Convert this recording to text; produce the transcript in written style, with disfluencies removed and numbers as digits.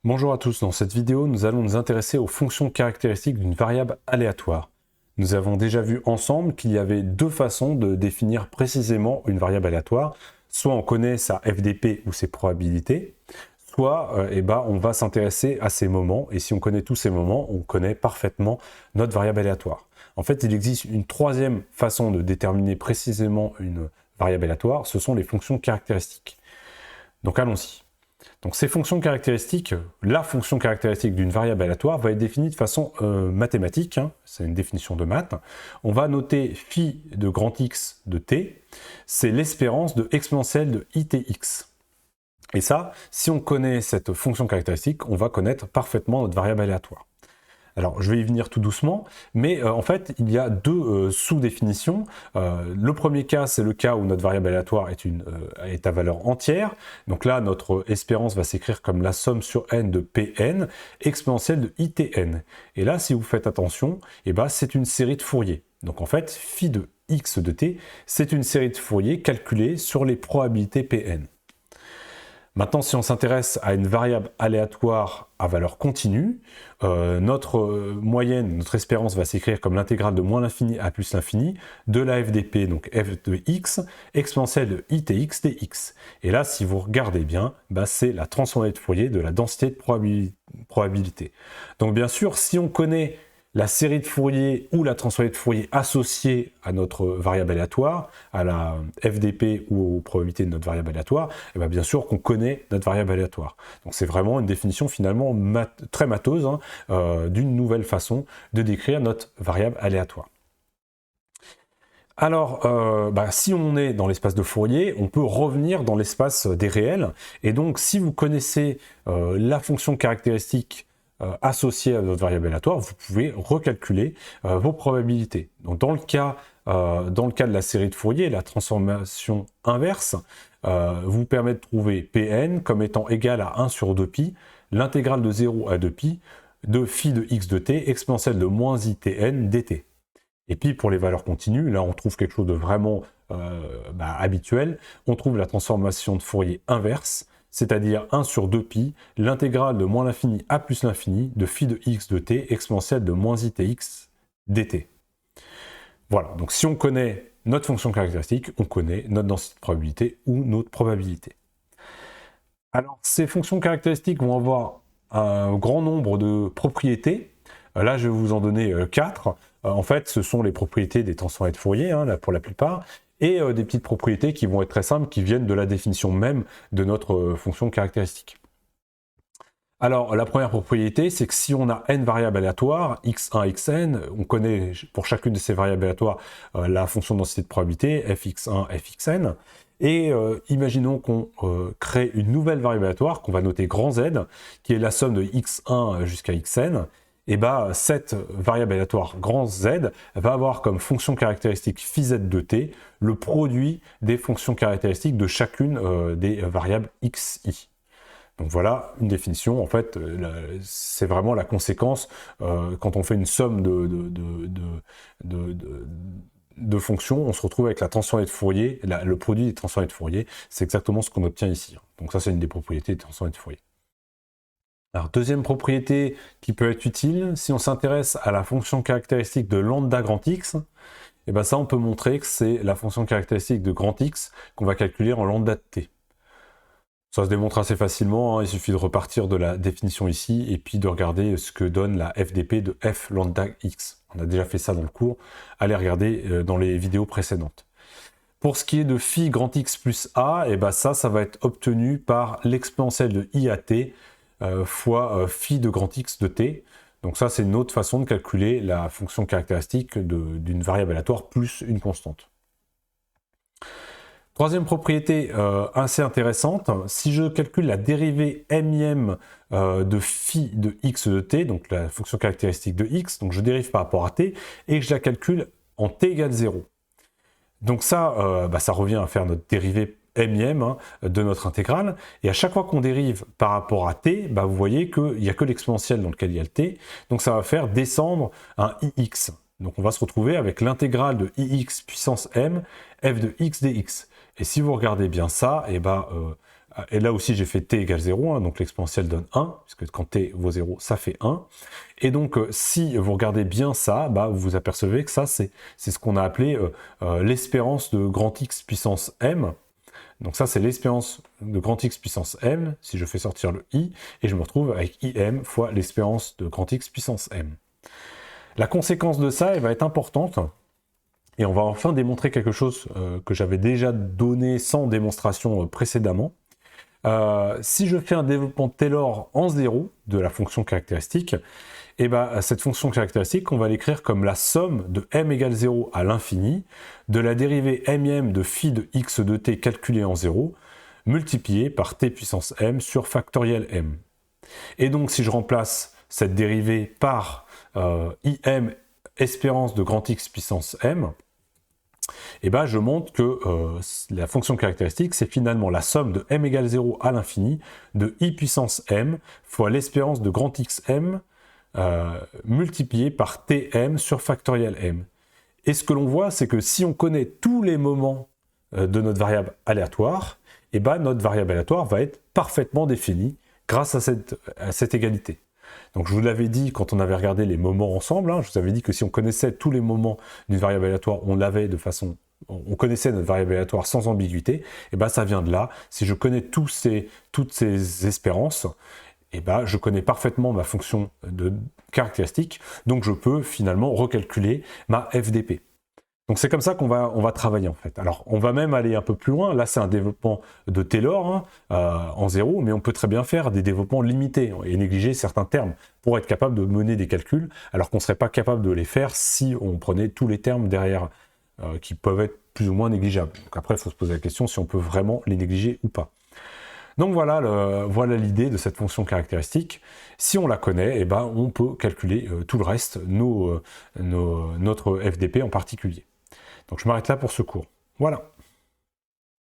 Bonjour à tous, dans cette vidéo, nous allons nous intéresser aux fonctions caractéristiques d'une variable aléatoire. Nous avons déjà vu ensemble qu'il y avait deux façons de définir précisément une variable aléatoire. Soit on connaît sa FDP ou ses probabilités, soit on va s'intéresser à ces moments, et si on connaît tous ces moments, on connaît parfaitement notre variable aléatoire. En fait, il existe une troisième façon de déterminer précisément une variable aléatoire, ce sont les fonctions caractéristiques. Donc allons-y. Donc ces fonctions caractéristiques, la fonction caractéristique d'une variable aléatoire va être définie de façon mathématique, c'est une définition de maths. On va noter phi de grand X de t, c'est l'espérance de exponentielle de itx. Et ça, si on connaît cette fonction caractéristique, on va connaître parfaitement notre variable aléatoire. Alors, je vais y venir tout doucement, mais en fait, il y a deux sous-définitions. Le premier cas, c'est le cas où notre variable aléatoire est à valeur entière. Donc là, notre espérance va s'écrire comme la somme sur n de Pn, exponentielle de Itn. Et là, si vous faites attention, c'est une série de Fourier. Donc en fait, phi de x de t, c'est une série de Fourier calculée sur les probabilités Pn. Maintenant, si on s'intéresse à une variable aléatoire à valeur continue, notre moyenne, notre espérance va s'écrire comme l'intégrale de moins l'infini à plus l'infini de la FDP, donc f de x, exponentielle de itx dx. Et là, si vous regardez bien, c'est la transformée de Fourier de la densité de probabilité. Donc bien sûr, si on connaît la série de Fourier ou la transformée de Fourier associée à notre variable aléatoire, à la FDP ou aux probabilités de notre variable aléatoire, et bien sûr qu'on connaît notre variable aléatoire. Donc c'est vraiment une définition finalement très mateuse d'une nouvelle façon de décrire notre variable aléatoire. Alors, si on est dans l'espace de Fourier, on peut revenir dans l'espace des réels, et donc si vous connaissez la fonction caractéristique associée à votre variable aléatoire, vous pouvez recalculer vos probabilités. Donc dans le cas de la série de Fourier, la transformation inverse vous permet de trouver Pn comme étant égal à 1 sur 2pi, l'intégrale de 0 à 2pi de phi de x de t exponentielle de moins itn dt. Et puis pour les valeurs continues, là on trouve quelque chose de vraiment habituel, on trouve la transformation de Fourier inverse, c'est-à-dire 1 sur 2pi, l'intégrale de moins l'infini à plus l'infini de phi de x de t exponentielle de moins itx dt. Voilà, donc si on connaît notre fonction caractéristique, on connaît notre densité de probabilité ou notre probabilité. Alors ces fonctions caractéristiques vont avoir un grand nombre de propriétés. Là je vais vous en donner 4. En fait, ce sont les propriétés des transformées de Fourier, là, pour la plupart, et des petites propriétés qui vont être très simples, qui viennent de la définition même de notre fonction caractéristique. Alors, la première propriété, c'est que si on a n variables aléatoires, x1, xn, on connaît pour chacune de ces variables aléatoires la fonction de densité de probabilité, fx1, fxn, et imaginons qu'on crée une nouvelle variable aléatoire qu'on va noter grand Z, qui est la somme de x1 jusqu'à xn, et cette variable aléatoire grand Z va avoir comme fonction caractéristique phi z de t le produit des fonctions caractéristiques de chacune des variables xi. Donc voilà une définition, en fait, c'est vraiment la conséquence quand on fait une somme de fonctions, on se retrouve avec la transformée de Fourier, le produit des transformées de Fourier, c'est exactement ce qu'on obtient ici. Donc ça c'est une des propriétés des transformées de Fourier. Alors, deuxième propriété qui peut être utile, si on s'intéresse à la fonction caractéristique de lambda grand X, ça on peut montrer que c'est la fonction caractéristique de grand X qu'on va calculer en lambda de t. Ça se démontre assez facilement, il suffit de repartir de la définition ici et puis de regarder ce que donne la FDP de f lambda x. On a déjà fait ça dans le cours, allez regarder dans les vidéos précédentes. Pour ce qui est de phi grand X plus a, ça va être obtenu par l'exponentielle de IAT fois phi de grand X de t. Donc ça, c'est une autre façon de calculer la fonction caractéristique d'une variable aléatoire plus une constante. Troisième propriété assez intéressante, si je calcule la dérivée m de phi de x de t, donc la fonction caractéristique de x, donc je dérive par rapport à t, et que je la calcule en t égale 0. Donc ça, ça revient à faire notre dérivée m de notre intégrale, et à chaque fois qu'on dérive par rapport à t, vous voyez qu'il n'y a que l'exponentielle dans lequel il y a le t, donc ça va faire descendre un ix. Donc on va se retrouver avec l'intégrale de ix puissance m, f de x dx. Et si vous regardez bien ça, et là aussi j'ai fait t égale 0, hein, donc l'exponentielle donne 1, puisque quand t vaut 0, ça fait 1. Et donc si vous regardez bien ça, vous vous apercevez que ça c'est ce qu'on a appelé l'espérance de grand X puissance m. Donc ça c'est l'espérance de grand X puissance m, si je fais sortir le i, et je me retrouve avec im fois l'espérance de grand X puissance m. La conséquence de ça, elle va être importante, et on va enfin démontrer quelque chose que j'avais déjà donné sans démonstration précédemment. Si je fais un développement Taylor en 0 de la fonction caractéristique, et cette fonction caractéristique, on va l'écrire comme la somme de m égale 0 à l'infini de la dérivée m de phi de x de t calculée en 0, multipliée par t puissance m sur factoriel m. Et donc si je remplace cette dérivée par im espérance de grand X puissance m, je montre que la fonction caractéristique, c'est finalement la somme de m égale 0 à l'infini de i puissance m fois l'espérance de grand X m multiplié par tm sur factoriel m. Et ce que l'on voit, c'est que si on connaît tous les moments de notre variable aléatoire, notre variable aléatoire va être parfaitement définie grâce à cette égalité. Donc je vous l'avais dit quand on avait regardé les moments ensemble, je vous avais dit que si on connaissait tous les moments d'une variable aléatoire, on connaissait notre variable aléatoire sans ambiguïté, ça vient de là. Si je connais toutes ces espérances, je connais parfaitement ma fonction de caractéristique, donc je peux finalement recalculer ma FDP. Donc c'est comme ça qu'on va travailler en fait. Alors on va même aller un peu plus loin, là c'est un développement de Taylor en 0, mais on peut très bien faire des développements limités et négliger certains termes pour être capable de mener des calculs, alors qu'on ne serait pas capable de les faire si on prenait tous les termes derrière qui peuvent être plus ou moins négligeables. Donc après il faut se poser la question si on peut vraiment les négliger ou pas. Donc voilà l'idée de cette fonction caractéristique. Si on la connaît, on peut calculer tout le reste, notre FDP en particulier. Donc je m'arrête là pour ce cours. Voilà.